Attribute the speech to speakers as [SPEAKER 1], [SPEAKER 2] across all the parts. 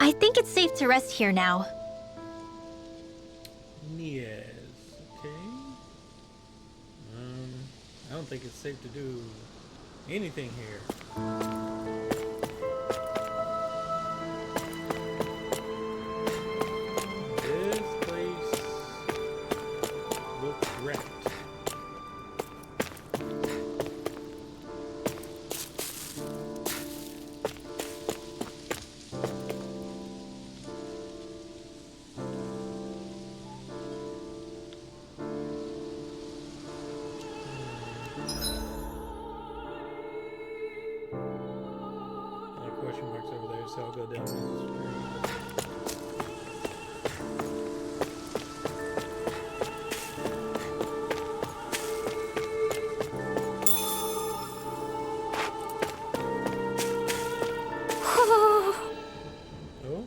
[SPEAKER 1] I think it's safe to rest here now.
[SPEAKER 2] Yes. Okay. I don't think it's safe to do anything here. This place looks wrecked. Question marks over there, so I'll go down this street. Oh?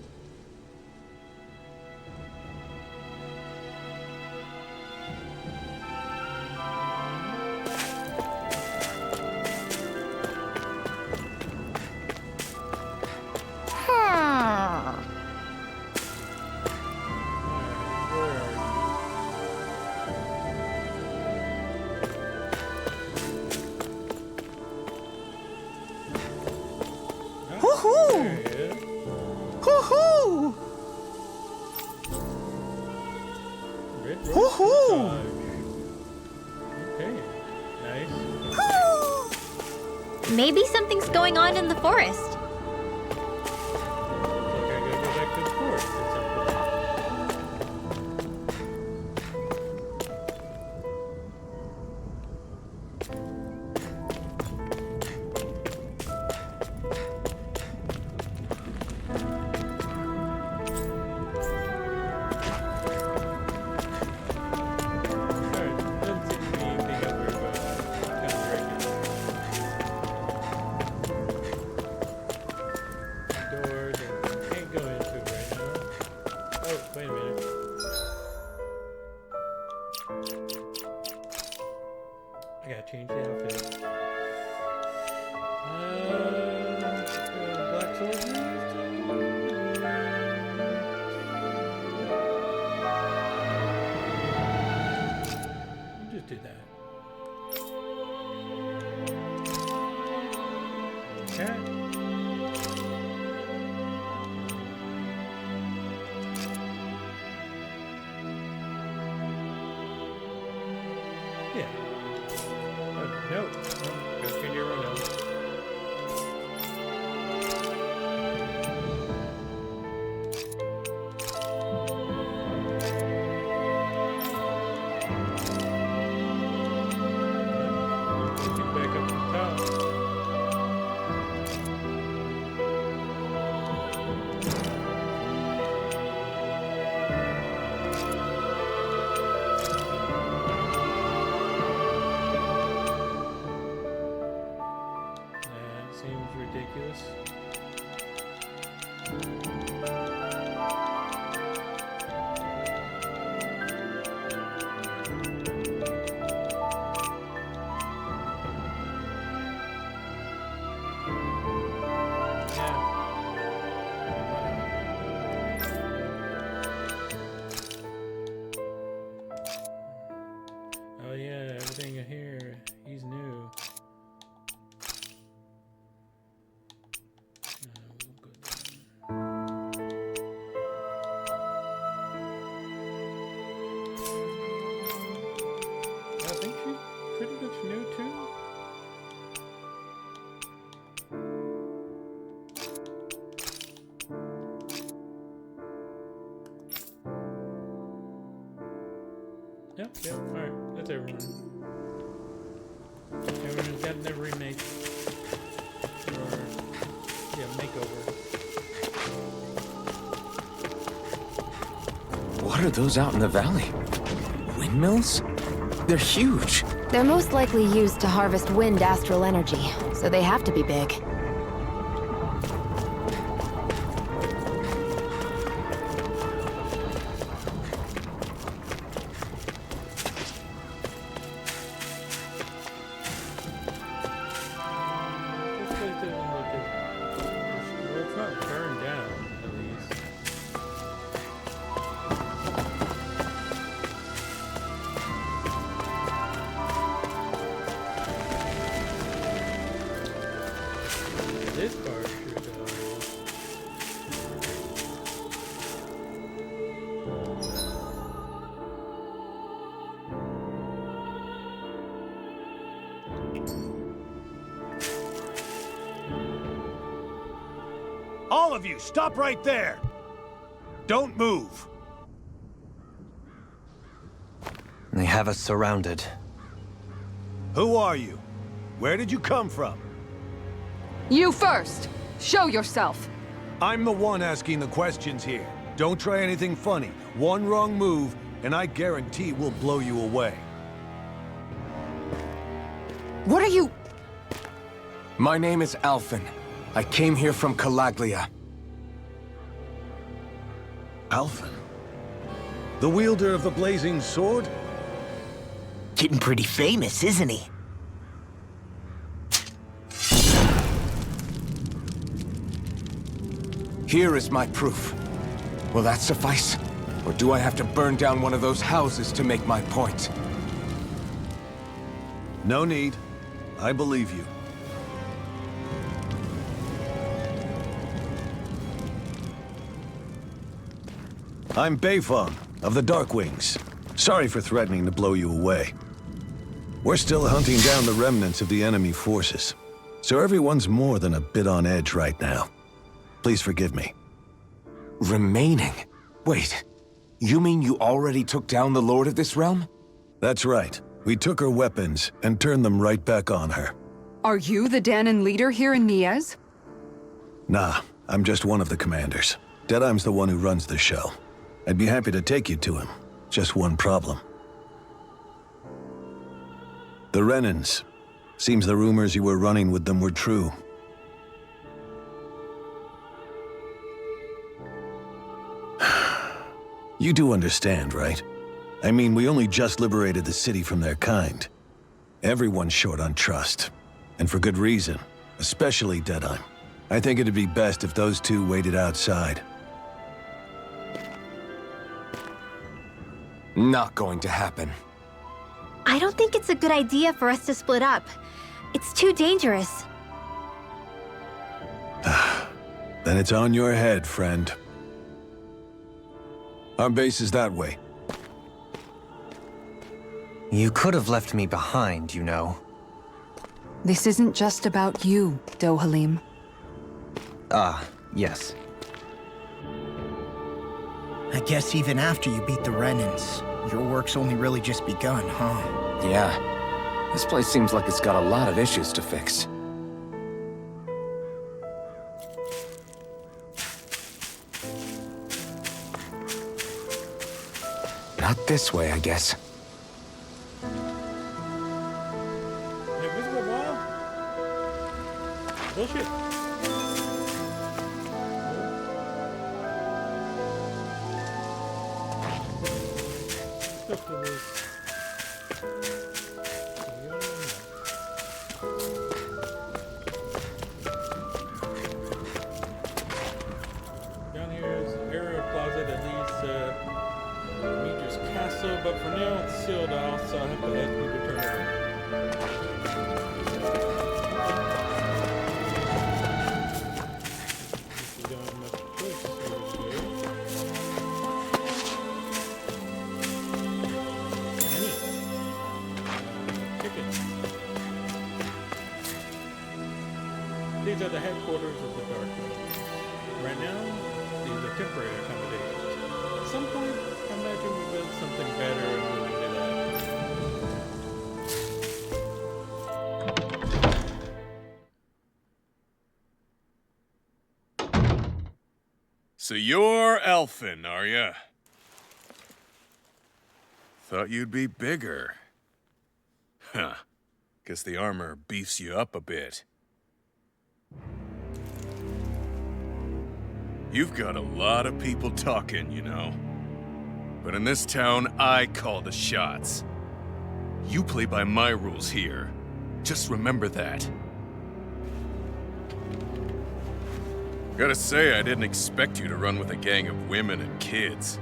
[SPEAKER 2] Where are you? Oh, there he is.
[SPEAKER 3] Hoo-hoo!
[SPEAKER 2] Red Rose Massage. Okay, nice.
[SPEAKER 1] Maybe something's going on in the forest.
[SPEAKER 2] Looks like I gotta go back to the forest at some point. Alright, doesn't seem to be anything up here, but kind of breaking. Door that can't go into right now. Oh, wait a minute. I gotta change the outfit. Black soldier? We'll just do that. Cat. Yeah. Oh, no. Go figure it out. Get back up to the top. That seems ridiculous. Oh yeah, everything here, he's new. We'll go down. I think she's pretty much new too. Yep, alright, that's everyone. Everyone's gotten their remake. Or, yeah, makeover.
[SPEAKER 3] What are those out in the valley? Windmills? They're huge.
[SPEAKER 4] They're most likely used to harvest wind astral energy, so they have to be big.
[SPEAKER 2] This place doesn't look as... Well, it's not burned down, at least.
[SPEAKER 5] of you, stop right there! Don't move!
[SPEAKER 6] They have us surrounded.
[SPEAKER 5] Who are you? Where did you come from?
[SPEAKER 7] You first! Show yourself!
[SPEAKER 5] I'm the one asking the questions here. Don't try anything funny. One wrong move, and I guarantee we'll blow you away.
[SPEAKER 7] What are you...
[SPEAKER 3] My name is Alphen. I came here from Calaglia.
[SPEAKER 5] Alphen? The wielder of the blazing sword?
[SPEAKER 8] Getting pretty famous, isn't he?
[SPEAKER 3] Here is my proof. Will that suffice? Or do I have to burn down one of those houses to make my point?
[SPEAKER 5] No need. I believe you. I'm Beifong, of the Darkwings. Sorry for threatening to blow you away. We're still hunting down the remnants of the enemy forces, so everyone's more than a bit on edge right now. Please forgive me.
[SPEAKER 3] Remaining? Wait, you mean you already took down the Lord of this realm?
[SPEAKER 5] That's right. We took her weapons and turned them right back on her.
[SPEAKER 7] Are you the Dahnan leader here in Niez?
[SPEAKER 5] Nah, I'm just one of the commanders. Deadeye's the one who runs the show. I'd be happy to take you to him. Just one problem. The Renans. Seems the rumors you were running with them were true. You do understand, right? I mean, we only just liberated the city from their kind. Everyone's short on trust. And for good reason. Especially Deadeye. I think it'd be best if those two waited outside.
[SPEAKER 3] Not going to happen.
[SPEAKER 1] I don't think it's a good idea for us to split up. It's too dangerous.
[SPEAKER 5] Then it's on your head, friend. Our base is that way.
[SPEAKER 6] You could have left me behind, you know.
[SPEAKER 7] This isn't just about you, Dohalim.
[SPEAKER 6] Ah, yes.
[SPEAKER 8] I guess even after you beat the Renans, your work's only really just begun, huh?
[SPEAKER 3] Yeah. This place seems like it's got a lot of issues to fix. Not this way, I guess.
[SPEAKER 2] Invisible wall? Bullshit. Down here is the area plaza that leads to Midra's castle, but for now it's sealed off, so I'll have to ask you to turn around. We don't have much choice over here. Annie. Chicken. These are the headquarters of the Darkwing. Right now, these are temporary accommodations. At some point, I imagine we'll build something better and move into that.
[SPEAKER 9] So you're Alphen, are ya? Thought you'd be bigger. Huh. Guess the armor beefs you up a bit. You've got a lot of people talking, you know. But in this town, I call the shots. You play by my rules here. Just remember that. Gotta say, I didn't expect you to run with a gang of women and kids.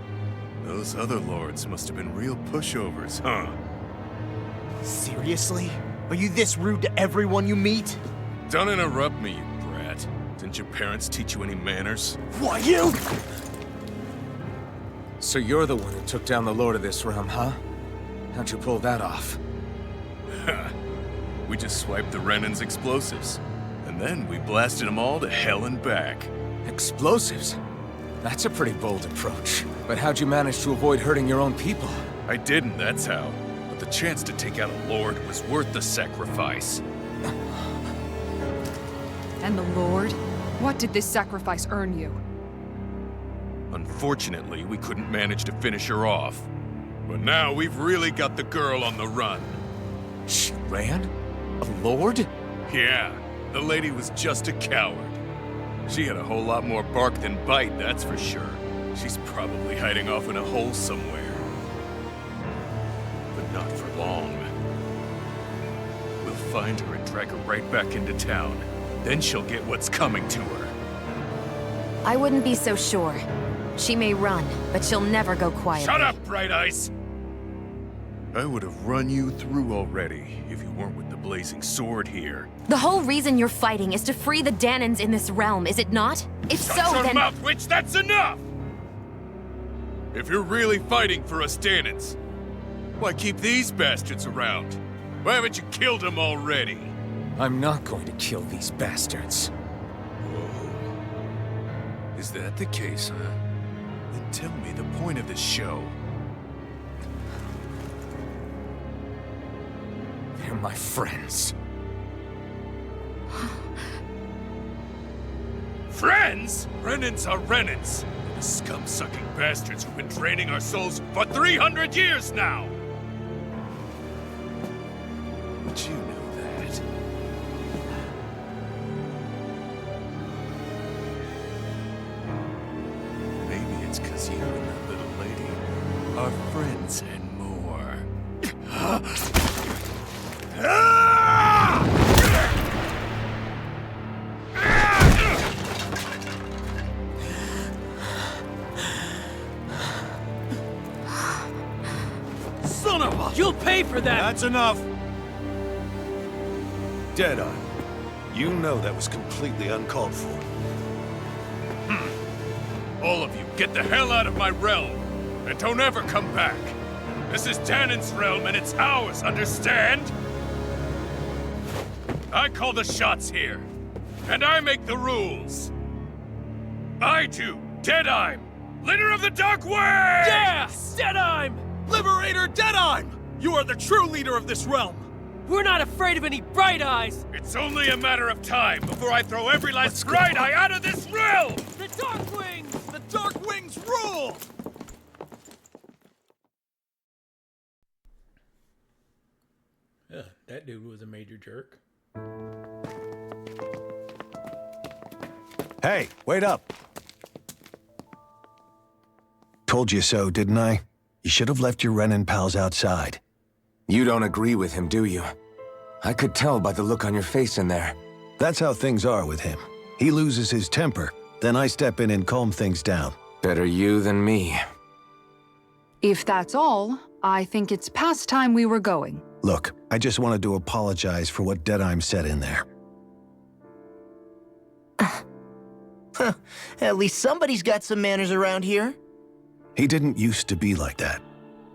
[SPEAKER 9] Those other lords must have been real pushovers, huh?
[SPEAKER 8] Seriously? Are you this rude to everyone you meet?
[SPEAKER 9] Don't interrupt me, you brat. Didn't your parents teach you any manners?
[SPEAKER 8] What, you?
[SPEAKER 3] So you're the one who took down the Lord of this realm, huh? How'd you pull that off?
[SPEAKER 9] We just swiped the Renan's explosives. And then we blasted them all to hell and back.
[SPEAKER 3] Explosives? That's a pretty bold approach. But how'd you manage to avoid hurting your own people?
[SPEAKER 9] I didn't, that's how. But the chance to take out a lord was worth the sacrifice.
[SPEAKER 7] And the Lord? What did this sacrifice earn you?
[SPEAKER 9] Unfortunately, we couldn't manage to finish her off. But now we've really got the girl on the run.
[SPEAKER 3] She ran? A lord?
[SPEAKER 9] Yeah, the lady was just a coward. She had a whole lot more bark than bite, that's for sure. She's probably hiding off in a hole somewhere. But not for long. We'll find her and drag her right back into town. Then she'll get what's coming to her.
[SPEAKER 4] I wouldn't be so sure. She may run, but she'll never go quietly.
[SPEAKER 9] Shut up, Bright Eyes! I would have run you through already if you weren't with the blazing sword here.
[SPEAKER 4] The whole reason you're fighting is to free the Danans in this realm, is it not? If so,
[SPEAKER 9] Shut your
[SPEAKER 4] then...
[SPEAKER 9] mouth, witch! That's enough! If you're really fighting for us Danans, why keep these bastards around? Why haven't you killed them already?
[SPEAKER 3] I'm not going to kill these bastards.
[SPEAKER 9] Whoa. Is that the case, huh? Then tell me the point of the show.
[SPEAKER 3] They're my friends.
[SPEAKER 9] Friends? Renans are Renans. The scum-sucking bastards who've been draining our souls for 300 years now! But you know that. Maybe it's 'cause you and that little lady are friends and more.
[SPEAKER 10] Son of a... You'll pay for that!
[SPEAKER 5] That's enough! Deadeye, you know that was completely uncalled for.
[SPEAKER 9] All of you, get the hell out of my realm! And don't ever come back! This is Danan's realm and it's ours, understand? I call the shots here. And I make the rules. I do, Deadeye, leader of the Dark Wings!
[SPEAKER 10] Yeah! Deadime! Liberator Deadime! You are the true leader of this realm! We're not afraid of any Bright Eyes!
[SPEAKER 9] It's only a matter of time before I throw every last Bright Eye out of this realm!
[SPEAKER 10] The Dark Wings! The Dark Wings rule!
[SPEAKER 2] That dude was a major jerk.
[SPEAKER 5] Hey, wait up! Told you so, didn't I? You should have left your Renan pals outside.
[SPEAKER 3] You don't agree with him, do you? I could tell by the look on your face in there.
[SPEAKER 5] That's how things are with him. He loses his temper, then I step in and calm things down.
[SPEAKER 3] Better you than me.
[SPEAKER 7] If that's all, I think it's past time we were going.
[SPEAKER 5] Look, I just wanted to apologize for what Deadime said in there.
[SPEAKER 8] At least somebody's got some manners around here.
[SPEAKER 5] He didn't used to be like that.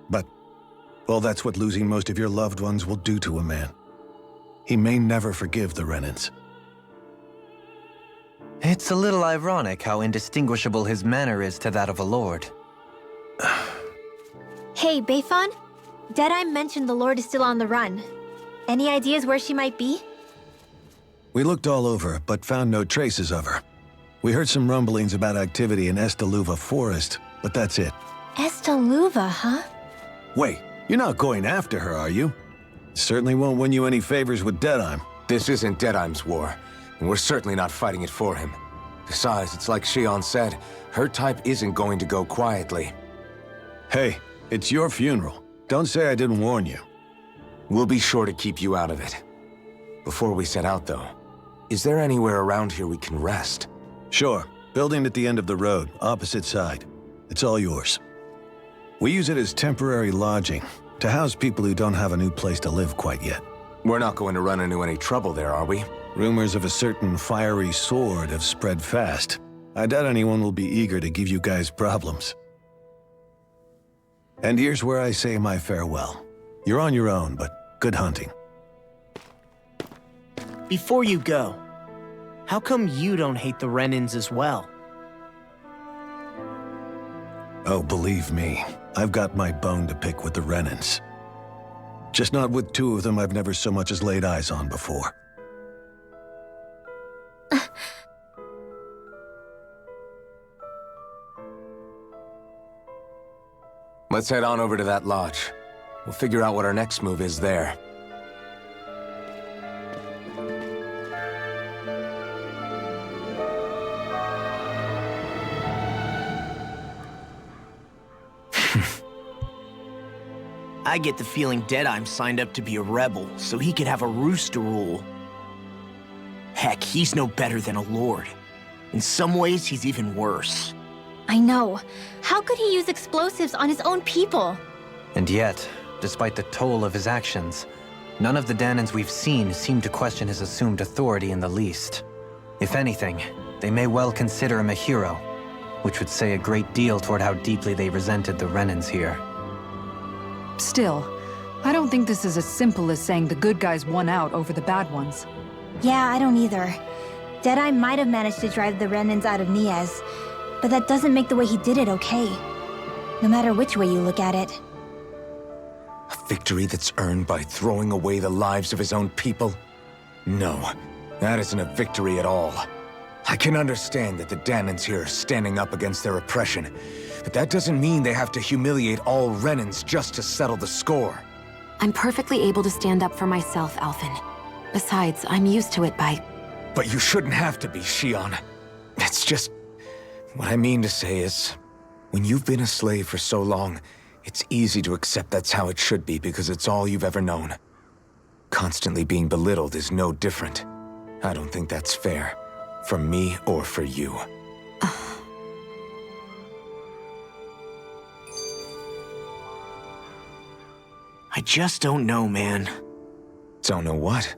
[SPEAKER 5] But, well, that's what losing most of your loved ones will do to a man. He may never forgive the Renans.
[SPEAKER 6] It's a little ironic how indistinguishable his manner is to that of a lord.
[SPEAKER 1] Hey, Bayfon? Deadeye mentioned the Lord is still on the run. Any ideas where she might be?
[SPEAKER 5] We looked all over, but found no traces of her. We heard some rumblings about activity in Estaluva Forest, but that's it.
[SPEAKER 1] Estaluva, huh?
[SPEAKER 5] Wait, you're not going after her, are you? Certainly won't win you any favors with Deadime.
[SPEAKER 3] This isn't Deadeye's war, and we're certainly not fighting it for him. Besides, it's like Shion said, her type isn't going to go quietly.
[SPEAKER 5] Hey, it's your funeral. Don't say I didn't warn you.
[SPEAKER 3] We'll be sure to keep you out of it. Before we set out, though, is there anywhere around here we can rest?
[SPEAKER 5] Sure. Building at the end of the road, opposite side. It's all yours. We use it as temporary lodging, to house people who don't have a new place to live quite yet.
[SPEAKER 3] We're not going to run into any trouble there, are we?
[SPEAKER 5] Rumors of a certain fiery sword have spread fast. I doubt anyone will be eager to give you guys problems. And here's where I say my farewell. You're on your own, but good hunting.
[SPEAKER 8] Before you go, how come you don't hate the Renans as well?
[SPEAKER 5] Oh, believe me, I've got my bone to pick with the Renans. Just not with two of them I've never so much as laid eyes on before.
[SPEAKER 3] Let's head on over to that lodge. We'll figure out what our next move is there.
[SPEAKER 8] I get the feeling Deadeye signed up to be a rebel so he could have a roost to rule. Heck, he's no better than a lord. In some ways, he's even worse.
[SPEAKER 1] I know. How could he use explosives on his own people?
[SPEAKER 6] And yet, despite the toll of his actions, none of the Dahnans we've seen seem to question his assumed authority in the least. If anything, they may well consider him a hero, which would say a great deal toward how deeply they resented the Renans here.
[SPEAKER 7] Still, I don't think this is as simple as saying the good guys won out over the bad ones.
[SPEAKER 1] Yeah, I don't either. Deadeye might have managed to drive the Renans out of Niez, but that doesn't make the way he did it okay. No matter which way you look at it.
[SPEAKER 3] A victory that's earned by throwing away the lives of his own people? No, that isn't a victory at all. I can understand that the Dahnans here are standing up against their oppression, but that doesn't mean they have to humiliate all Renans just to settle the score.
[SPEAKER 4] I'm perfectly able to stand up for myself, Alphen. Besides, I'm used to it by...
[SPEAKER 3] But you shouldn't have to be, Shion. It's just... What I mean to say is, when you've been a slave for so long, it's easy to accept that's how it should be because it's all you've ever known. Constantly being belittled is no different. I don't think that's fair. For me or for you.
[SPEAKER 8] I just don't know, man.
[SPEAKER 3] Don't know what?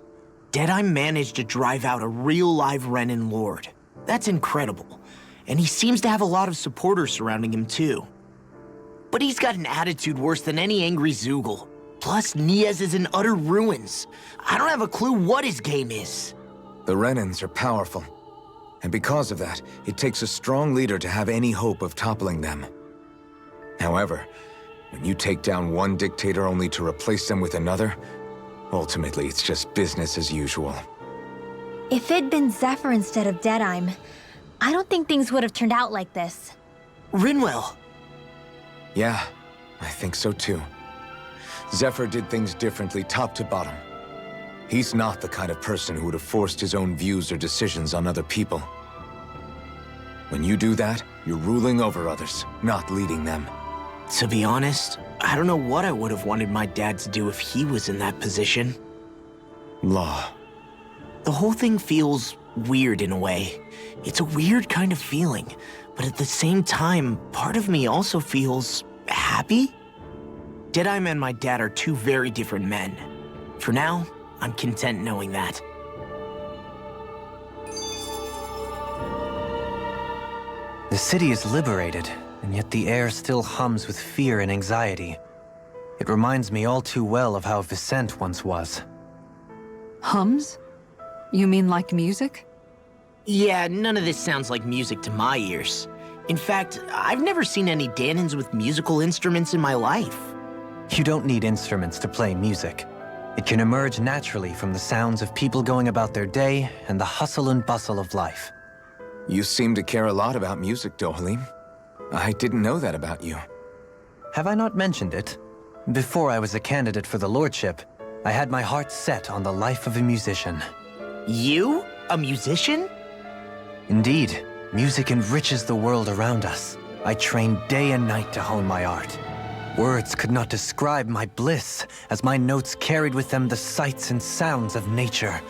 [SPEAKER 8] Deadeye managed to drive out a real live Renan lord. That's incredible. And he seems to have a lot of supporters surrounding him too. But he's got an attitude worse than any angry Zoogle. Plus, Niez is in utter ruins. I don't have a clue what his game is.
[SPEAKER 3] The Renans are powerful. And because of that, it takes a strong leader to have any hope of toppling them. However, when you take down one dictator only to replace them with another, ultimately it's just business as usual.
[SPEAKER 1] If it'd been Zephyr instead of Deadeye, I don't think things would have turned out like this.
[SPEAKER 8] Rinwell!
[SPEAKER 3] Yeah, I think so too. Zephyr did things differently top to bottom. He's not the kind of person who would have forced his own views or decisions on other people. When you do that, you're ruling over others, not leading them.
[SPEAKER 8] To be honest, I don't know what I would have wanted my dad to do if he was in that position.
[SPEAKER 3] Law.
[SPEAKER 8] The whole thing feels weird in a way. It's a weird kind of feeling, but at the same time, part of me also feels happy. Deadeye and my dad are two very different men. For now, I'm content knowing that.
[SPEAKER 6] The city is liberated, and yet the air still hums with fear and anxiety. It reminds me all too well of how Vicente once was.
[SPEAKER 7] Hums? You mean like music?
[SPEAKER 8] Yeah, none of this sounds like music to my ears. In fact, I've never seen any Dahnans with musical instruments in my life.
[SPEAKER 6] You don't need instruments to play music. It can emerge naturally from the sounds of people going about their day and the hustle and bustle of life.
[SPEAKER 3] You seem to care a lot about music, Dohalim. I didn't know that about you.
[SPEAKER 6] Have I not mentioned it? Before I was a candidate for the lordship, I had my heart set on the life of a musician.
[SPEAKER 8] You? A musician?
[SPEAKER 6] Indeed, music enriches the world around us. I trained day and night to hone my art. Words could not describe my bliss, as my notes carried with them the sights and sounds of nature,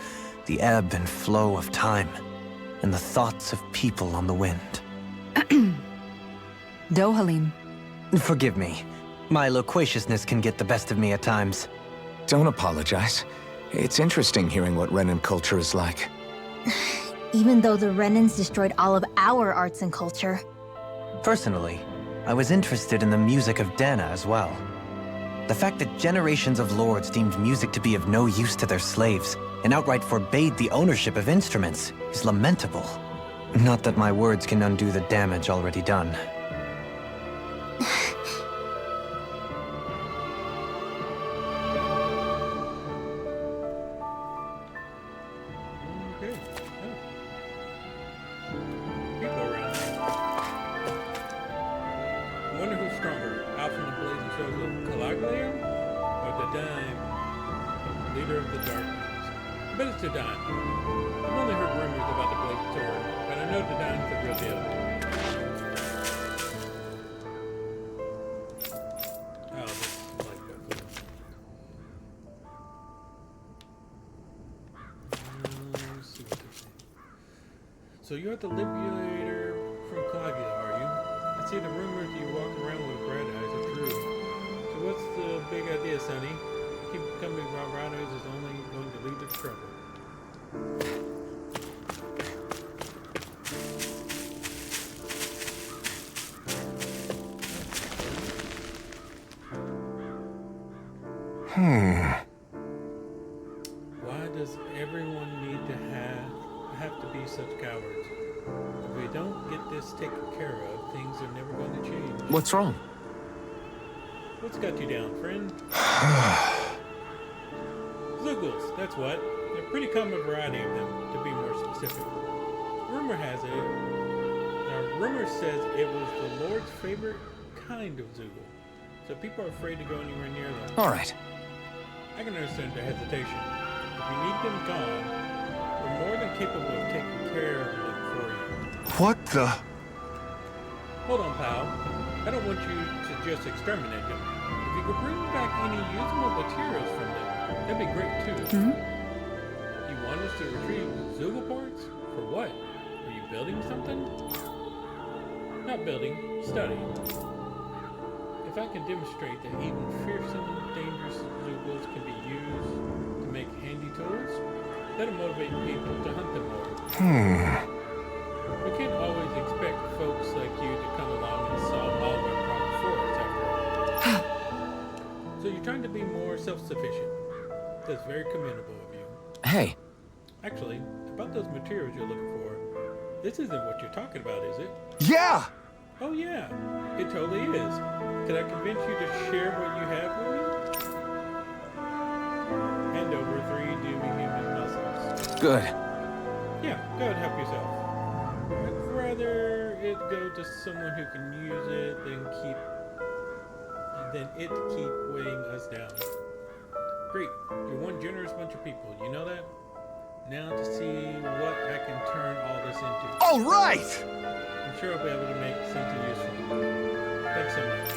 [SPEAKER 6] the ebb and flow of time, and the thoughts of people on the wind.
[SPEAKER 7] Dohalim.
[SPEAKER 6] Forgive me. My loquaciousness can get the best of me at times.
[SPEAKER 3] Don't apologize. It's interesting hearing what Renan culture is like.
[SPEAKER 1] Even though the Renans destroyed all of our arts and culture.
[SPEAKER 6] Personally, I was interested in the music of Dahna as well. The fact that generations of lords deemed music to be of no use to their slaves and outright forbade the ownership of instruments is lamentable. Not that my words can undo the damage already done.
[SPEAKER 2] Cloglia or Dadaim, leader of the Darklings? I bet it's Dadaim. I've only heard rumors about the Blade Sword, but I know Dadaim's the real deal. Oh, this is like that. Let's see what they're saying. So you're the Liberator from Cloglia, are you? I see the rumors you walk around with bright eyes are true. So what's the big idea, Sonny? Keep becoming bright eyes is only going to lead to trouble. Why does everyone need to have to be such cowards? If we don't get this taken care of, things are never going to change.
[SPEAKER 3] What's wrong?
[SPEAKER 2] What's got you down, friend? Zoogles, that's what. A pretty common variety of them, to be more specific. Rumor says it was the Lord's favorite kind of Zoogle, so people are afraid to go anywhere near them.
[SPEAKER 3] All right.
[SPEAKER 2] I can understand their hesitation. If you need them gone, we're more than capable of taking care of them for you.
[SPEAKER 3] What the?
[SPEAKER 2] Hold on, pal. I don't want you to just exterminate them. If you could bring back any usable materials from them, that'd be great too. You want us to retrieve Zoogle parts? For what? Are you building something? Not building, studying. If I can demonstrate that even fearsome, dangerous Zoogles can be used to make handy tools, that'll motivate people to hunt them more. We can't always expect folks like you to come along and solve all of our problems for us, after all. So you're trying to be more self-sufficient. That's very commendable of you.
[SPEAKER 3] Hey.
[SPEAKER 2] Actually, about those materials you're looking for, this isn't what you're talking about, is it?
[SPEAKER 3] Yeah!
[SPEAKER 2] Oh yeah, it totally is. Could I convince you to share what you have with me? Hand over 3 demi-human muscles.
[SPEAKER 3] Good.
[SPEAKER 2] Yeah, go ahead, help yourself. I'd rather it go to someone who can use it than it keep weighing us down. Great, you're one generous bunch of people, you know that? Now to see what I can turn all this into.
[SPEAKER 3] All right!
[SPEAKER 2] I'm sure I'll be able to make something useful. Thanks so much.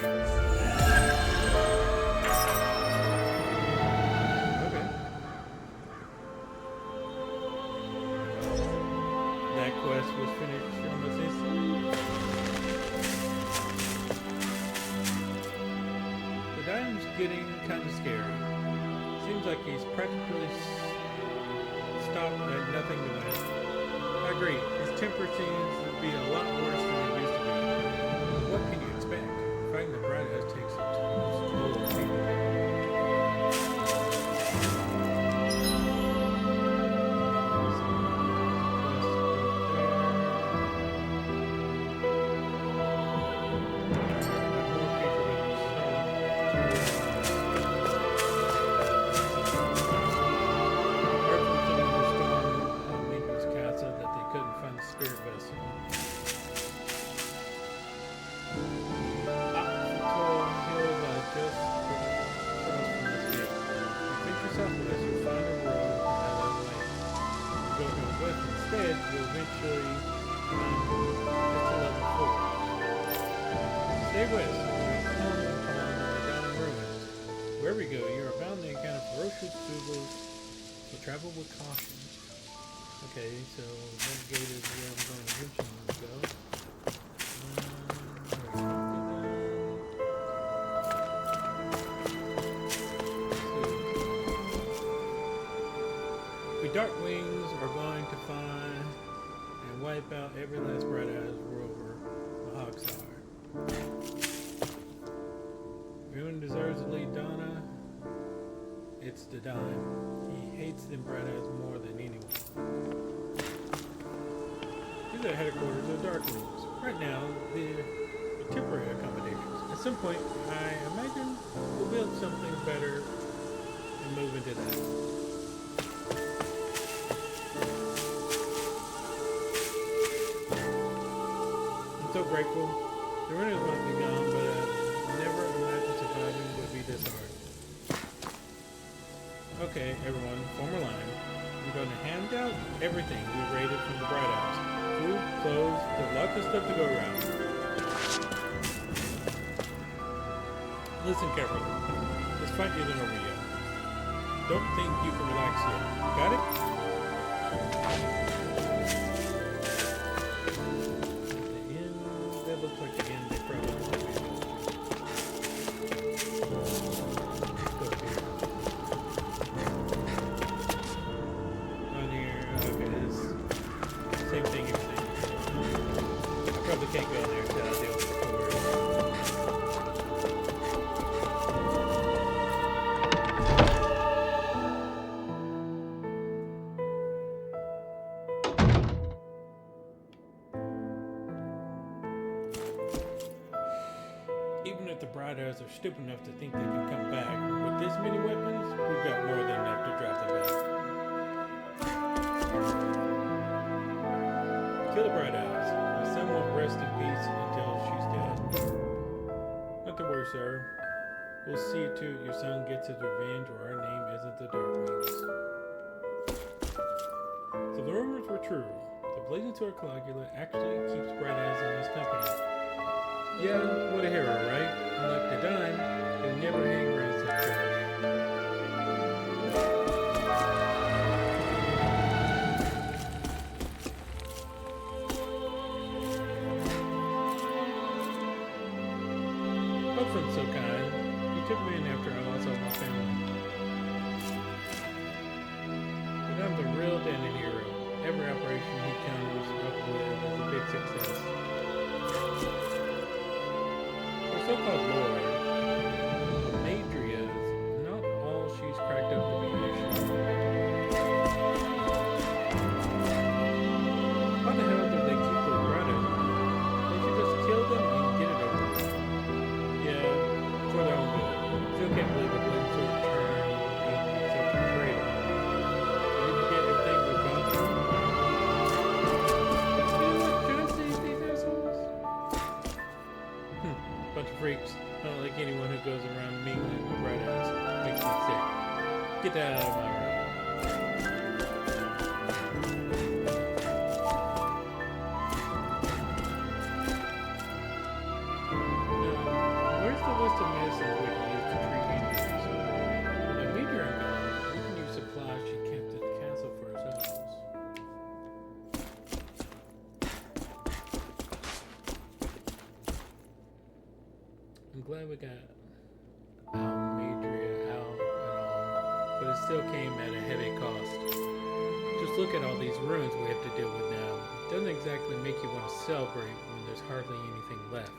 [SPEAKER 2] Okay. That quest was finished almost instantly. The diamond's getting kind of scary. Seems like he's practically stopped at nothing to win. I agree. His temper seems to be a lot worse than it used to be. What can you expect? Fighting the Bright Eyes takes a toll of people. Wherever you go, you're bound to encounter ferocious Zoogles, so travel with caution. Okay, so that gate is where I'm going to eventually go. We Darkwings are going to find and wipe out every last Bright Eyes rover, the Hogsar. Everyone deserves to lead Donna. It's the dime. He hates them Bright Eyes more than anyone. These are the headquarters of Darklings. Right now, they're temporary accommodations. At some point, I imagine we'll build something better and move into that. I'm so grateful. The runners might be gone, but I never imagined such a surviving would be this hard. Okay, everyone, form a line. I'm going to hand out everything we raided from the Bright House. Food, clothes, there's lots of stuff to go around. Listen carefully. This fight isn't over yet. Don't think you can relax yet. Got it? The end. That looks like the end. They probably won't be able to. Go here. On here. Okay, this same thing you're saying. I probably can't go there until I deal with the core. Even if the Bright Eyes are stupid enough to think they can come back, with this many weapons, we've got more than enough to drive them back. Kill the Bright Eyes. My son won't rest in peace until she's dead. Not to worry, sir. We'll see to it your son gets his revenge, or our name isn't the Darkwings. So the rumors were true. The Blazing Sword Caligula actually keeps Bright Eyes in his company. Yeah, what a hero, right? Unlike the dime, he'll never hang around such trash. Hudson's so kind. He took me in after I lost all my family. But I'm the real Denon hero. Every operation he comes up with is a big success. So-called Lord, Madria's not all she's cracked up to be initially. How the hell do they keep those riders around? They should just kill them and get it over with. Yeah, for their own good. Still can't believe a Blazing Sword turned out to be such a traitor. Did you forget everything we've gone through? You know what? Should I save these assholes? Bunch of freaks. I don't like anyone who goes around mingling with Bright Eyes. Makes me sick. Get that out of my room. Now, where's the list of medicines we can use to treat injuries? When the meteor are gone, we can use supplies she kept at the castle for ourselves. I'm glad we got Almadria out and all, but it still came at a heavy cost. Just look at all these ruins we have to deal with now. It doesn't exactly make you want to celebrate when there's hardly anything left.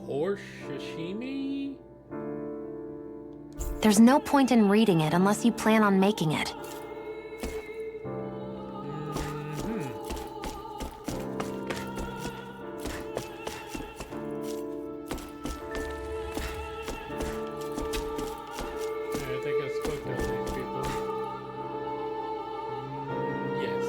[SPEAKER 2] Horse sashimi?
[SPEAKER 4] There's no point in reading it unless you plan on making it.
[SPEAKER 2] I think I spoke to these people. Yes.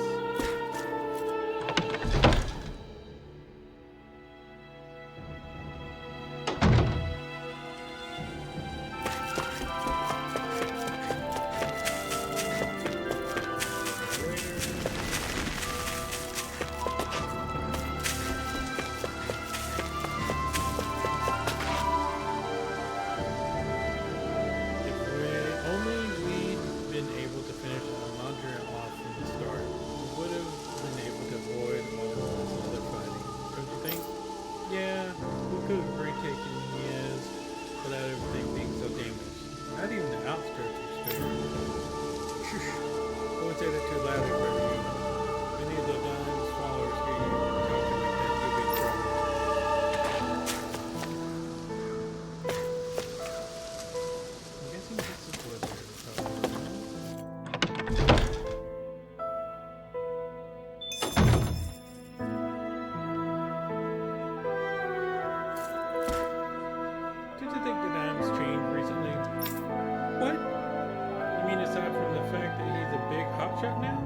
[SPEAKER 2] shot now,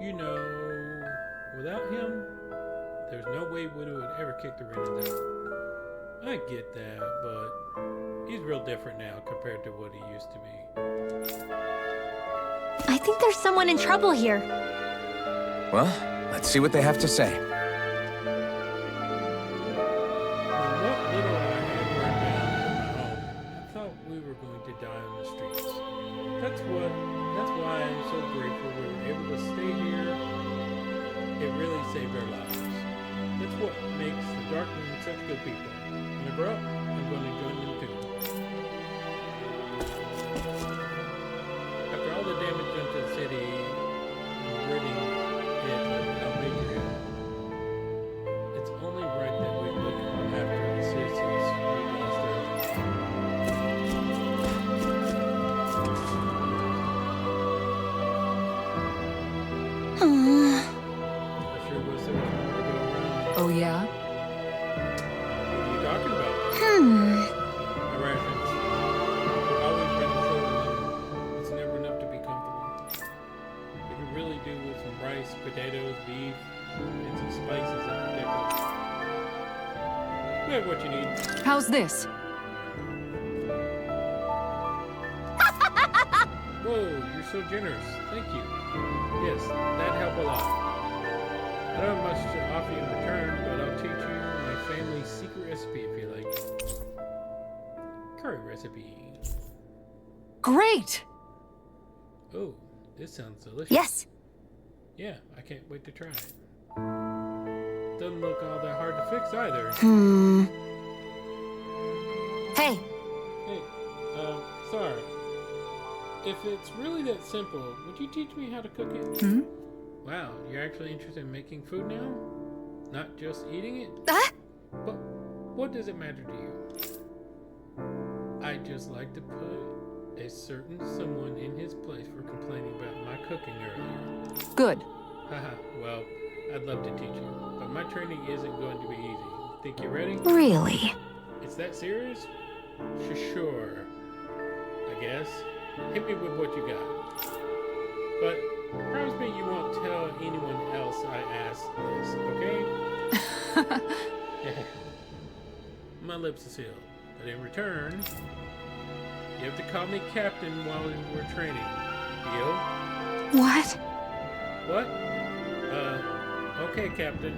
[SPEAKER 2] you know, without him, there's no way Widow would ever kick the Renans out. I get that, but he's real different now compared to what he used to be.
[SPEAKER 1] I think there's someone in trouble here.
[SPEAKER 3] Well, let's see what they have to say.
[SPEAKER 2] From what little I had burned down in my home, I thought we were going to die on the streets. That's why I'm so grateful we were able to stay here. It really saved our lives. That's what makes the Darkwing such good people. When I grow up, I'm going to join them too. After all the damage done to the city and ridding it of Almigria, it's only right that we look after the citizens who lost their
[SPEAKER 1] Aww.
[SPEAKER 2] I sure wish there was more to go around.
[SPEAKER 7] Oh, yeah?
[SPEAKER 2] What are you talking about? My rations. They're always running short on them. It's never enough to be comfortable. We could really do with some rice, potatoes, beef, and some spices in particular. We have what you need.
[SPEAKER 7] How's this?
[SPEAKER 2] Whoa, you're so generous. Thank you. Yes, that'd help a lot. I don't have much to offer you in return, but I'll teach you my family's secret recipe if you like. Curry recipe.
[SPEAKER 7] Great!
[SPEAKER 2] Oh, this sounds delicious.
[SPEAKER 1] Yes.
[SPEAKER 2] Yeah, I can't wait to try it. Doesn't look all that hard to fix either.
[SPEAKER 1] Hey,
[SPEAKER 2] Hey, sorry. If it's really that simple, would you teach me how to cook it? Wow, you're actually interested in making food now? Not just eating it? But what does it matter to you? I'd just like to put a certain someone in his place for complaining about my cooking earlier.
[SPEAKER 7] Good.
[SPEAKER 2] Haha, well, I'd love to teach you, but my training isn't going to be easy. Think you're ready?
[SPEAKER 1] really?
[SPEAKER 2] It's that serious? Sure, I guess. Hit me with what you got. But promise me you won't tell anyone else I asked this, okay? My lips are sealed. But in return, you have to call me Captain while we're training. Deal?
[SPEAKER 1] What?
[SPEAKER 2] What? Okay, Captain.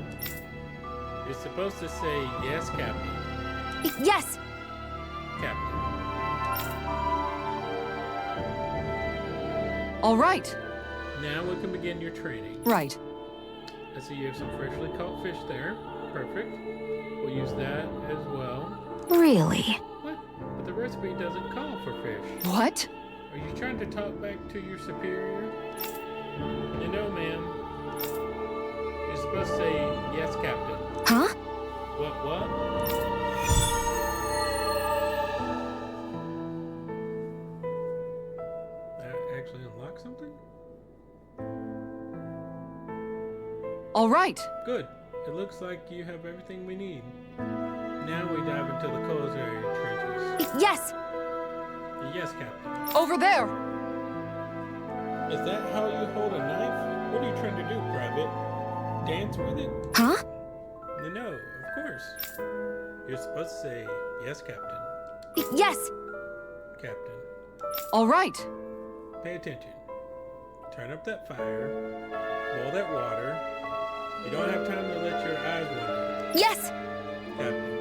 [SPEAKER 2] You're supposed to say yes, Captain.
[SPEAKER 1] Yes!
[SPEAKER 2] Captain.
[SPEAKER 7] All right.
[SPEAKER 2] Now we can begin your training.
[SPEAKER 7] Right.
[SPEAKER 2] I see you have some freshly caught fish there. Perfect. We'll use that as well.
[SPEAKER 1] Really?
[SPEAKER 2] What? But the recipe doesn't call for fish.
[SPEAKER 7] What?
[SPEAKER 2] Are you trying to talk back to your superior? You know, ma'am. You're supposed to say yes, Captain.
[SPEAKER 1] Huh?
[SPEAKER 2] What? That actually unlocks something?
[SPEAKER 7] All right.
[SPEAKER 2] Good. It looks like you have everything we need. Now we dive into the culinary trenches.
[SPEAKER 1] Yes!
[SPEAKER 2] Yes, Captain.
[SPEAKER 7] Over there.
[SPEAKER 2] Is that how you hold a knife? What are you trying to do, Private? Dance with it?
[SPEAKER 1] Huh?
[SPEAKER 2] No, of course. You're supposed to say, yes, Captain.
[SPEAKER 1] Yes!
[SPEAKER 2] Captain.
[SPEAKER 7] All right.
[SPEAKER 2] Pay attention. Turn up that fire. Boil that water. You don't have time to let your eyes wander.
[SPEAKER 1] Yes!
[SPEAKER 2] Captain.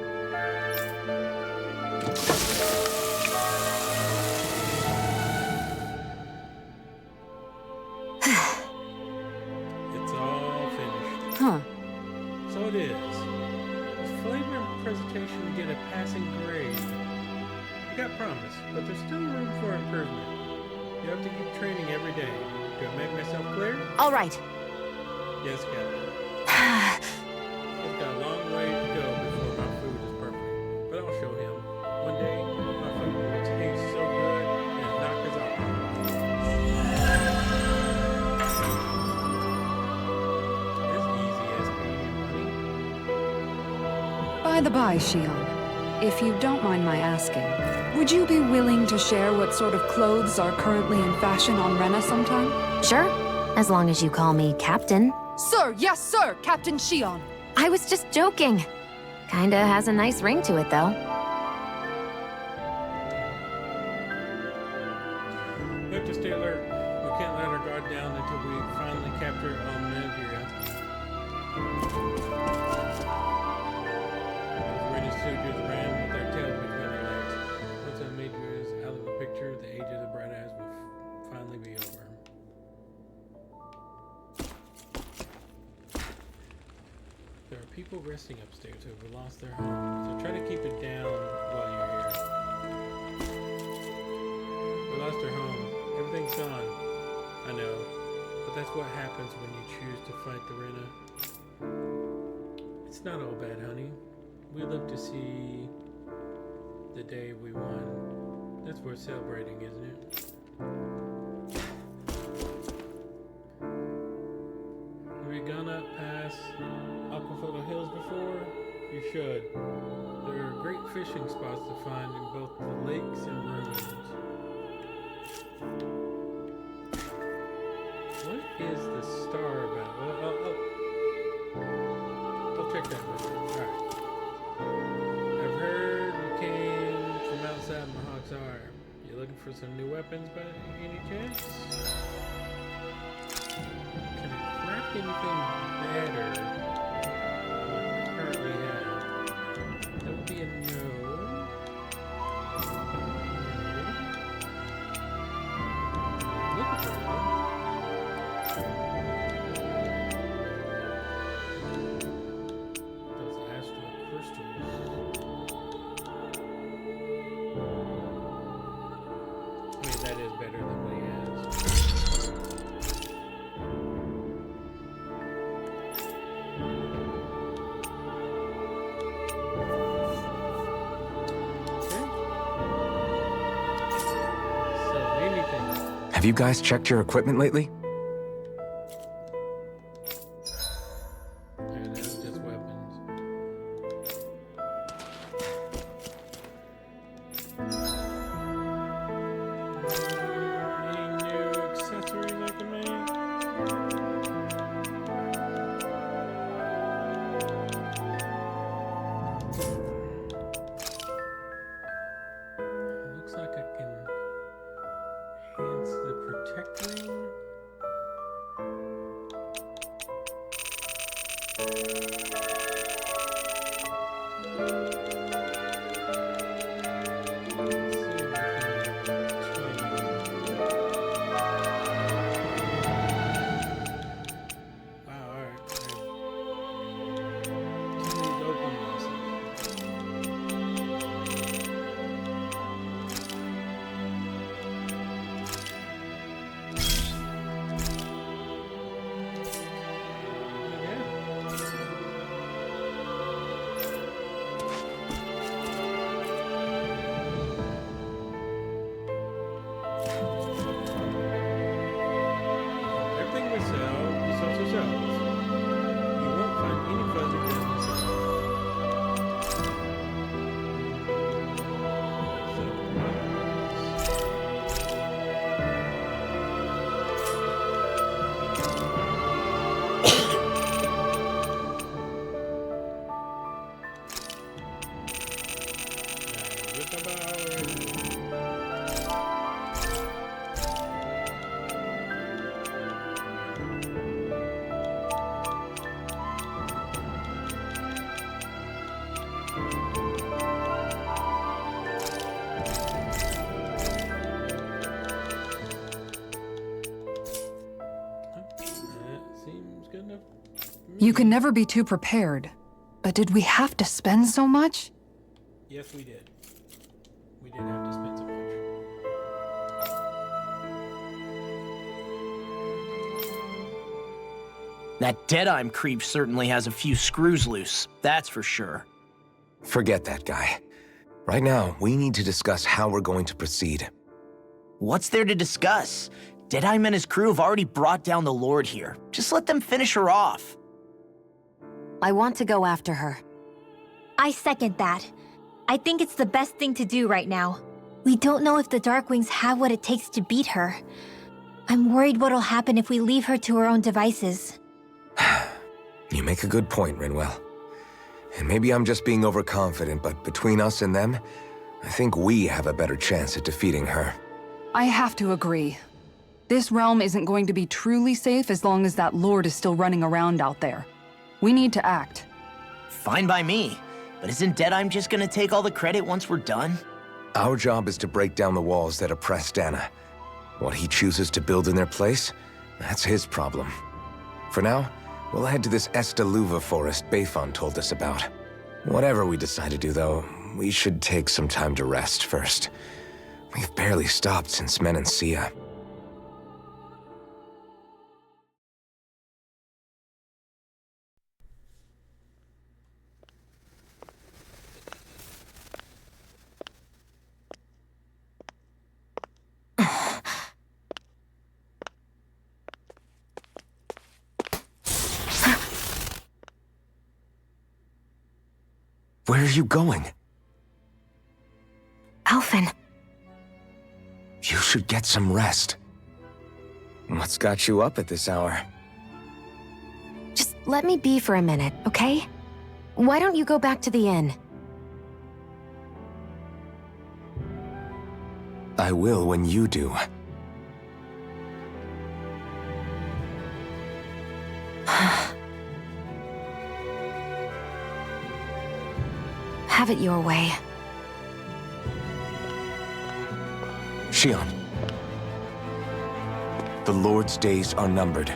[SPEAKER 2] It's all finished.
[SPEAKER 7] Huh.
[SPEAKER 2] So it is. The flavor and presentation get a passing grade. You got promise, but there's still room for improvement. You have to keep training every day. Do I make myself clear?
[SPEAKER 1] All right.
[SPEAKER 2] Yes, Captain. It's got a long way to go before my food is perfect. But I'll show him. One day, my food will taste so good and knock his out. It's easy, SP, honey.
[SPEAKER 7] By the by, Shion, if you don't mind my asking, Would you be willing to share what sort of clothes are currently in fashion on Rena sometime?
[SPEAKER 4] Sure, as long as you call me Captain.
[SPEAKER 7] Sir, yes sir, Captain Shion.
[SPEAKER 4] I was just joking. Kinda has a nice ring to it, though.
[SPEAKER 2] We have to stay alert. We can't let our guard down until we finally capture Almeria. Rena's soldiers ran with their tails between their legs. Once Almeria is out of the picture, the age of the bright eyes will finally be over. There are people resting upstairs who have lost their home, so try to keep it down while you're here. We lost our home. Everything's gone. I know, but that's what happens when you choose to fight the Rena. It's not all bad, honey. We live to see the day we won. That's worth celebrating, isn't it? Have you gone up past Aquafilter Hills before? You should. There are great fishing spots to find in both the lakes and ruins. What is the star about? I'll check that one. Alright. I've heard you came from outside Mahawk's Arm. You looking for some new weapons by any chance? Can I craft anything better than I currently have? That would be a no. Look at that. Those astral crystals. I mean, that is better than what he has.
[SPEAKER 3] Have you guys checked your equipment lately?
[SPEAKER 2] Yeah, that's just weapons. Any new accessories I can make? Looks like I can enhance the protect ring. Wow, alright. Please open this. Everything we sell is also sells. You won't find any fuzzy business at all. That seems good enough.
[SPEAKER 7] You can never be too prepared. But did we have to spend so much?
[SPEAKER 2] Yes, we did. We did have to spend so much.
[SPEAKER 8] That Deadeye creep certainly has a few screws loose, that's for sure.
[SPEAKER 3] Forget that guy. Right now, we need to discuss how we're going to proceed.
[SPEAKER 8] What's there to discuss? Deadeye and his crew have already brought down the Lord here. Just let them finish her off.
[SPEAKER 4] I want to go after her.
[SPEAKER 1] I second that. I think it's the best thing to do right now. We don't know if the Darkwings have what it takes to beat her. I'm worried what'll happen if we leave her to her own devices.
[SPEAKER 3] You make a good point, Rinwell. And maybe I'm just being overconfident, but between us and them, I think we have a better chance at defeating her.
[SPEAKER 7] I have to agree. This realm isn't going to be truly safe as long as that Lord is still running around out there. We need to act.
[SPEAKER 8] Fine by me. But isn't Deadeye just gonna take all the credit once we're done?
[SPEAKER 3] Our job is to break down the walls that oppress Dana. What he chooses to build in their place, that's his problem. For now, we'll head to this Estaluva forest Bayfon told us about. Whatever we decide to do, though, we should take some time to rest first. We've barely stopped since Menancia. Where are you going?
[SPEAKER 4] Alphen.
[SPEAKER 3] You should get some rest. What's got you up at this hour?
[SPEAKER 4] Just let me be for a minute, okay? Why don't you go back to the inn?
[SPEAKER 3] I will when you do.
[SPEAKER 4] Have it your way.
[SPEAKER 3] Shion. The Lord's days are numbered.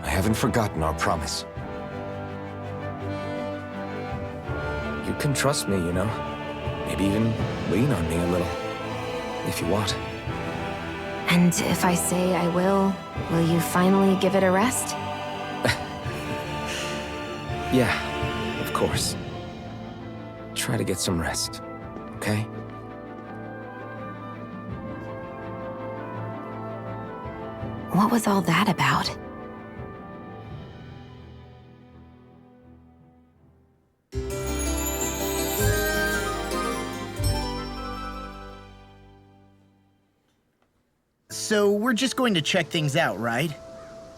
[SPEAKER 3] I haven't forgotten our promise. You can trust me, you know. Maybe even lean on me a little. If you want.
[SPEAKER 4] And if I say I will you finally give it a rest?
[SPEAKER 3] Yeah, of course. Try to get some rest, okay?
[SPEAKER 4] What was all that about?
[SPEAKER 8] So we're just going to check things out, right?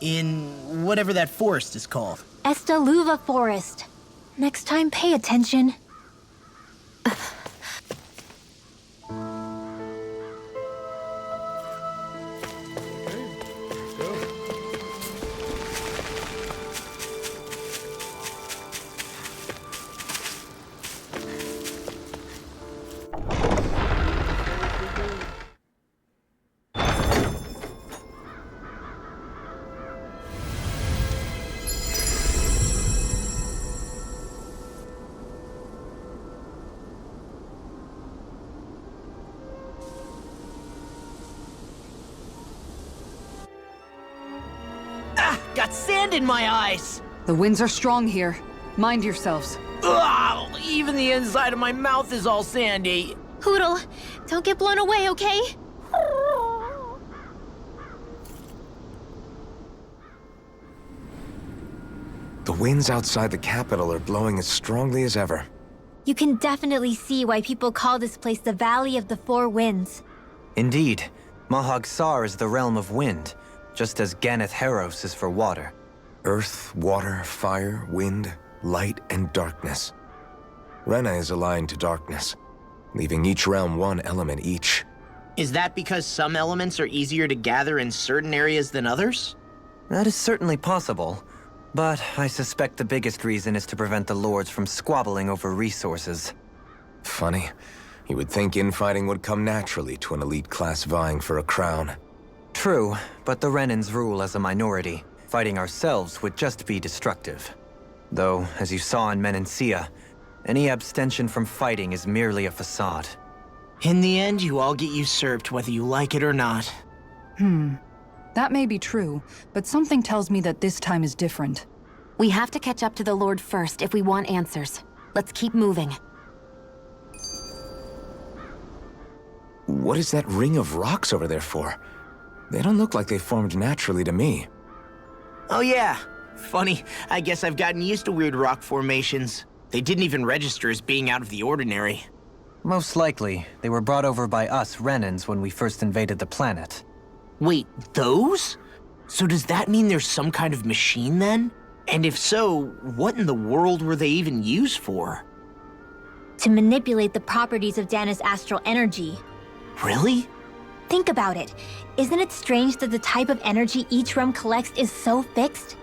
[SPEAKER 8] In whatever that forest is called.
[SPEAKER 1] Estaluva Forest. Next time, pay attention.
[SPEAKER 8] Got sand in my eyes!
[SPEAKER 7] The winds are strong here. Mind yourselves.
[SPEAKER 8] Ugh, even the inside of my mouth is all sandy.
[SPEAKER 1] Hootle, don't get blown away, okay?
[SPEAKER 3] The winds outside the capital are blowing as strongly as ever.
[SPEAKER 1] You can definitely see why people call this place the Valley of the Four Winds.
[SPEAKER 6] Indeed, Mahag Saar is the realm of wind, just as Ganeth Heros is for water.
[SPEAKER 3] Earth, water, fire, wind, light, and darkness. Rena is aligned to darkness, leaving each realm one element each.
[SPEAKER 8] Is that because some elements are easier to gather in certain areas than others?
[SPEAKER 6] That is certainly possible, but I suspect the biggest reason is to prevent the lords from squabbling over resources.
[SPEAKER 3] Funny. You would think infighting would come naturally to an elite class vying for a crown.
[SPEAKER 6] True, but the Renans rule as a minority. Fighting ourselves would just be destructive. Though, as you saw in Menancia, any abstention from fighting is merely a facade.
[SPEAKER 8] In the end, you all get usurped whether you like it or not.
[SPEAKER 7] That may be true, but something tells me that this time is different.
[SPEAKER 4] We have to catch up to the Lord first if we want answers. Let's keep moving.
[SPEAKER 3] What is that ring of rocks over there for? They don't look like they formed naturally to me.
[SPEAKER 8] Oh yeah. Funny, I guess I've gotten used to weird rock formations. They didn't even register as being out of the ordinary.
[SPEAKER 6] Most likely, they were brought over by us Renans when we first invaded the planet.
[SPEAKER 8] Wait, those? So does that mean there's some kind of machine then? And if so, what in the world were they even used for?
[SPEAKER 1] To manipulate the properties of Dana's astral energy.
[SPEAKER 8] Really?
[SPEAKER 1] Think about it. Isn't it strange that the type of energy each realm collects is so fixed?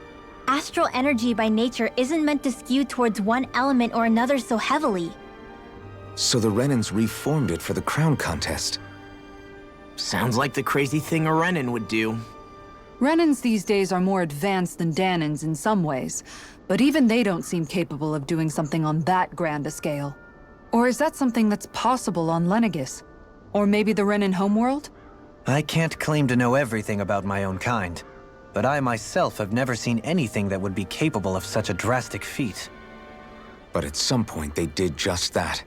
[SPEAKER 1] Astral energy by nature isn't meant to skew towards one element or another so heavily.
[SPEAKER 3] So the Renans reformed it for the crown contest.
[SPEAKER 8] Sounds like the crazy thing a Renan would do.
[SPEAKER 7] Renans these days are more advanced than Danans in some ways, but even they don't seem capable of doing something on that grand a scale. Or is that something that's possible on Lenegis? Or maybe the Renan homeworld?
[SPEAKER 6] I can't claim to know everything about my own kind, but I myself have never seen anything that would be capable of such a drastic feat.
[SPEAKER 3] But at some point they did just that.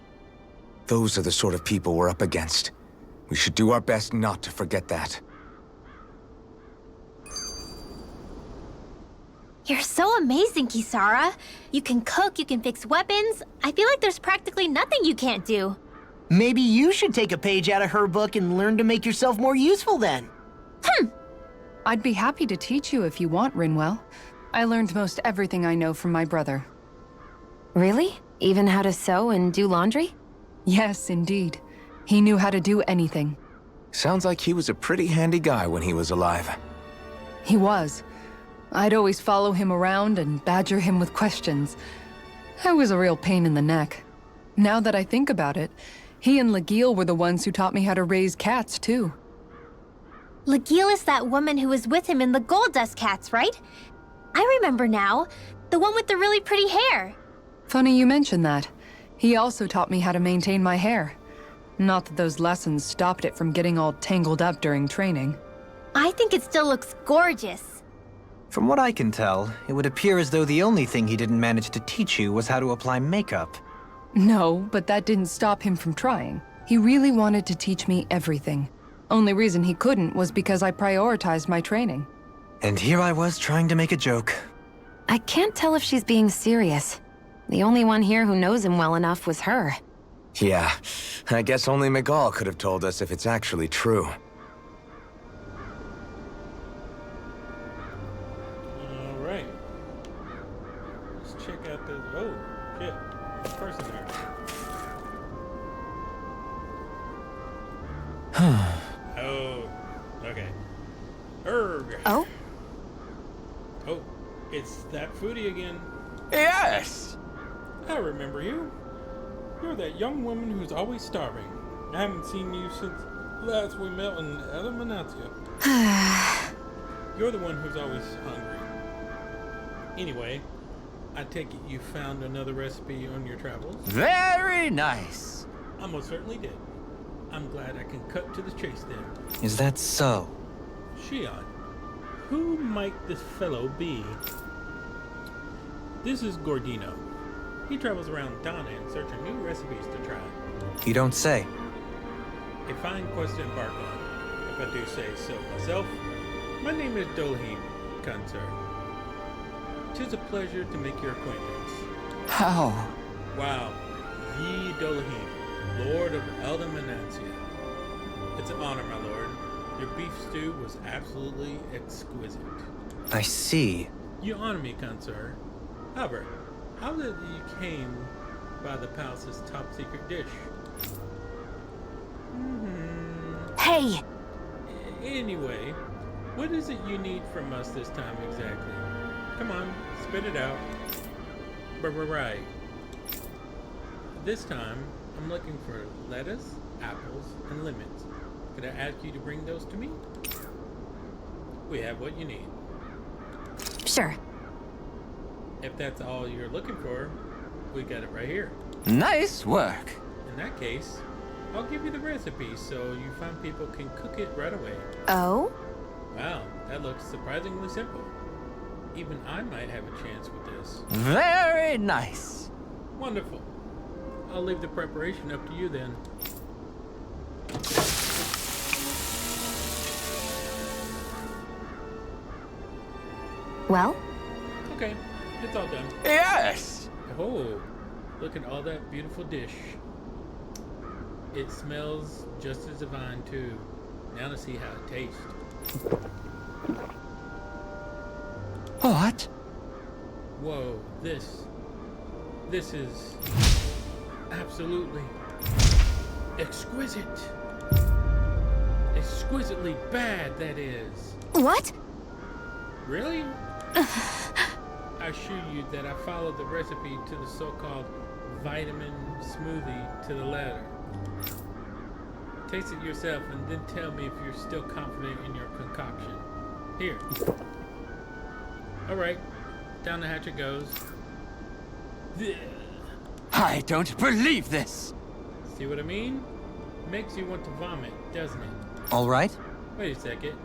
[SPEAKER 3] Those are the sort of people we're up against. We should do our best not to forget that.
[SPEAKER 1] You're so amazing, Kisara. You can cook, you can fix weapons. I feel like there's practically nothing you can't do.
[SPEAKER 8] Maybe you should take a page out of her book and learn to make yourself more useful then.
[SPEAKER 7] I'd be happy to teach you if you want, Rinwell. I learned most everything I know from my brother.
[SPEAKER 4] Really? Even how to sew and do laundry?
[SPEAKER 7] Yes, indeed. He knew how to do anything.
[SPEAKER 3] Sounds like he was a pretty handy guy when he was alive.
[SPEAKER 7] He was. I'd always follow him around and badger him with questions. I was a real pain in the neck. Now that I think about it, he and Legil were the ones who taught me how to raise cats, too.
[SPEAKER 1] Legil is that woman who was with him in the Gold Dust Cats, right? I remember now. The one with the really pretty hair.
[SPEAKER 7] Funny you mention that. He also taught me how to maintain my hair. Not that those lessons stopped it from getting all tangled up during training.
[SPEAKER 1] I think it still looks gorgeous.
[SPEAKER 6] From what I can tell, it would appear as though the only thing he didn't manage to teach you was how to apply makeup.
[SPEAKER 7] No, but that didn't stop him from trying. He really wanted to teach me everything. Only reason he couldn't was because I prioritized my training.
[SPEAKER 6] And here I was trying to make a joke.
[SPEAKER 4] I can't tell if she's being serious. The only one here who knows him well enough was her.
[SPEAKER 3] Yeah, I guess only Miguel could have told us if it's actually true.
[SPEAKER 2] Alright. Let's check out this. Oh, shit. There's a person there. Oh, okay. Erg.
[SPEAKER 4] Oh?
[SPEAKER 2] Oh, it's that foodie again.
[SPEAKER 11] Yes!
[SPEAKER 2] I remember you. You're that young woman who's always starving. I haven't seen you since last we met in Eldermanatia. You're the one who's always hungry. Anyway, I take it you found another recipe on your travels?
[SPEAKER 11] Very nice.
[SPEAKER 2] I most certainly did. I'm glad I can cut to the chase then.
[SPEAKER 6] Is that so?
[SPEAKER 2] Shion, who might this fellow be? This is Gordino. He travels around Dana in search of new recipes to try.
[SPEAKER 6] You don't say.
[SPEAKER 2] A fine quest to embark on, if I do say so myself. My name is Dolahim, Kansar. 'Tis a pleasure to make your acquaintance.
[SPEAKER 11] How?
[SPEAKER 2] Wow, the Dolahim, Lord of Eldermanatia. It's an honor, my lord. Your beef stew was absolutely exquisite.
[SPEAKER 6] I see.
[SPEAKER 2] You honor me, Kansar. However, how did you came by the palace's top secret dish?
[SPEAKER 1] Hey!
[SPEAKER 2] Anyway, what is it you need from us this time exactly? Come on, spit it out. Right. This time, I'm looking for lettuce, apples, and lemons. Could I ask you to bring those to me? We have what you need.
[SPEAKER 4] Sure.
[SPEAKER 2] If that's all you're looking for, we got it right here.
[SPEAKER 11] Nice work.
[SPEAKER 2] In that case, I'll give you the recipe so you fine people can cook it right away.
[SPEAKER 4] Oh?
[SPEAKER 2] Wow, that looks surprisingly simple. Even I might have a chance with this.
[SPEAKER 11] Very nice.
[SPEAKER 2] Wonderful. I'll leave the preparation up to you then.
[SPEAKER 4] Well?
[SPEAKER 2] Okay, it's all done.
[SPEAKER 11] Yes.
[SPEAKER 2] Oh, look at all that beautiful dish. It smells just as divine too. Now to see how it tastes.
[SPEAKER 11] What?
[SPEAKER 2] Whoa, this is absolutely exquisite. Exquisitely bad, that is.
[SPEAKER 1] What?
[SPEAKER 2] Really? I assure you that I followed the recipe to the so-called vitamin smoothie to the letter. Taste it yourself and then tell me if you're still confident in your concoction. Here. Alright, down the hatch it goes.
[SPEAKER 11] I don't believe this.
[SPEAKER 2] See what I mean? Makes you want to vomit, doesn't it?
[SPEAKER 6] All right?
[SPEAKER 2] Wait a second.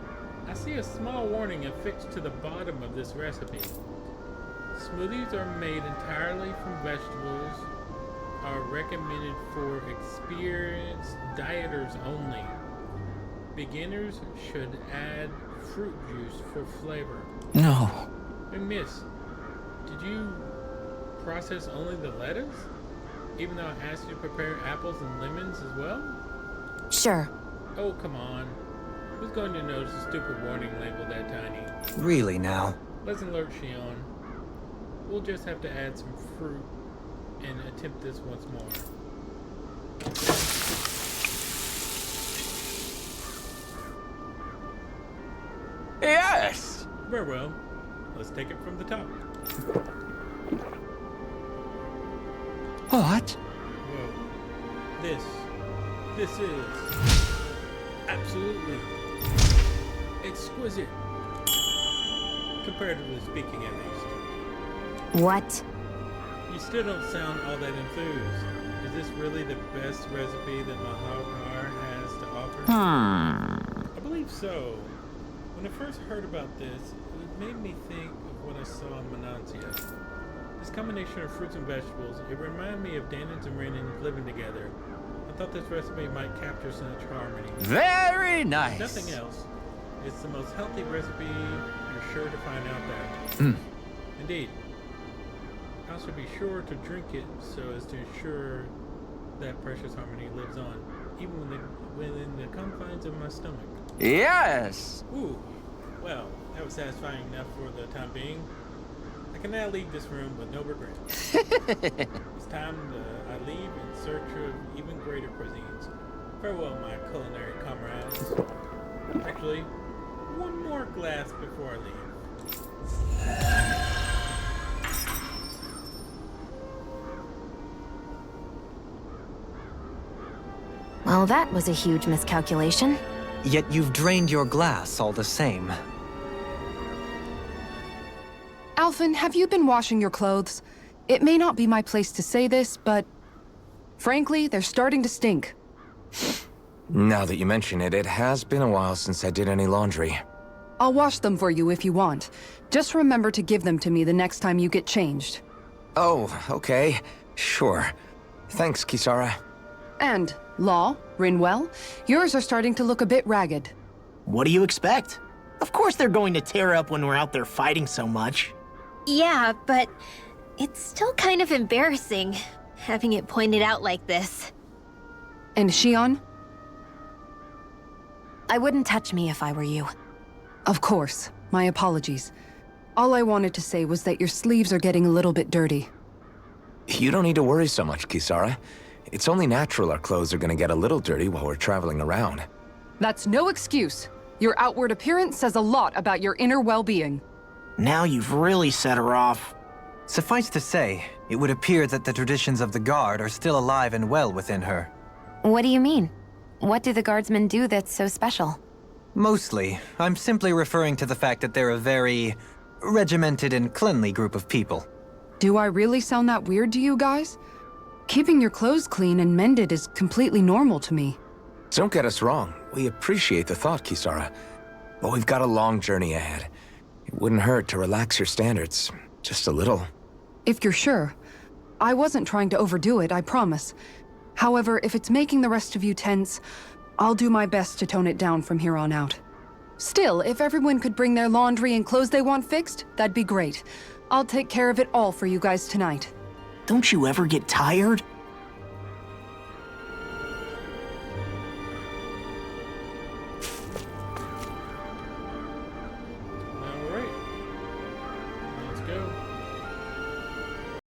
[SPEAKER 2] I see a small warning affixed to the bottom of this recipe. Smoothies are made entirely from vegetables, are recommended for experienced dieters only. Beginners should add fruit juice for flavor.
[SPEAKER 11] No.
[SPEAKER 2] Hey, miss, did you process only the lettuce? Even though I asked you to prepare apples and lemons as well?
[SPEAKER 4] Sure.
[SPEAKER 2] Oh, come on. Who's going to notice a stupid warning label that tiny?
[SPEAKER 6] Really now?
[SPEAKER 2] Lesson alert, Shion. We'll just have to add some fruit and attempt this once more.
[SPEAKER 11] Yes!
[SPEAKER 2] Very well. Let's take it from the top.
[SPEAKER 11] What?
[SPEAKER 2] Whoa. This is absolutely exquisite. Comparatively speaking, at least.
[SPEAKER 4] What?
[SPEAKER 2] You still don't sound all that enthused. Is this really the best recipe that Mahaugar has to offer? I believe so. When I first heard about this, it made me think of what I saw in Manantia. This combination of fruits and vegetables, it reminded me of Danins and Renins living together. I thought this recipe might capture such harmony.
[SPEAKER 11] Very nice.
[SPEAKER 2] Nothing else. It's the most healthy recipe you're sure to find out there. Indeed. I should be sure to drink it so as to ensure that precious harmony lives on, even within the confines of my stomach.
[SPEAKER 11] Yes!
[SPEAKER 2] Ooh, well, that was satisfying enough for the time being. I can now leave this room with no regret. It's time I leave in search of even greater cuisines. Farewell, my culinary comrades. Actually, one more glass before I leave.
[SPEAKER 4] Well, that was a huge miscalculation.
[SPEAKER 6] Yet you've drained your glass all the same.
[SPEAKER 7] Alphen, have you been washing your clothes? It may not be my place to say this, but frankly, they're starting to stink.
[SPEAKER 3] Now that you mention it, it has been a while since I did any laundry.
[SPEAKER 7] I'll wash them for you if you want. Just remember to give them to me the next time you get changed.
[SPEAKER 3] Oh, okay. Sure. Thanks, Kisara.
[SPEAKER 7] And, Law, Rinwell, yours are starting to look a bit ragged.
[SPEAKER 8] What do you expect? Of course they're going to tear up when we're out there fighting so much.
[SPEAKER 1] Yeah, but it's still kind of embarrassing, having it pointed out like this.
[SPEAKER 7] And Shion?
[SPEAKER 4] I wouldn't touch me if I were you.
[SPEAKER 7] Of course. My apologies. All I wanted to say was that your sleeves are getting a little bit dirty.
[SPEAKER 3] You don't need to worry so much, Kisara. It's only natural our clothes are gonna get a little dirty while we're traveling around.
[SPEAKER 7] That's no excuse. Your outward appearance says a lot about your inner well-being.
[SPEAKER 8] Now you've really set her off.
[SPEAKER 6] Suffice to say, it would appear that the traditions of the Guard are still alive and well within her.
[SPEAKER 4] What do you mean? What do the Guardsmen do that's so special?
[SPEAKER 6] Mostly, I'm simply referring to the fact that they're a very regimented and cleanly group of people.
[SPEAKER 7] Do I really sound that weird to you guys? Keeping your clothes clean and mended is completely normal to me.
[SPEAKER 3] Don't get us wrong. We appreciate the thought, Kisara. But we've got a long journey ahead. It wouldn't hurt to relax your standards. Just a little.
[SPEAKER 7] If you're sure. I wasn't trying to overdo it, I promise. However, if it's making the rest of you tense, I'll do my best to tone it down from here on out. Still, if everyone could bring their laundry and clothes they want fixed, that'd be great. I'll take care of it all for you guys tonight.
[SPEAKER 8] Don't you ever get tired?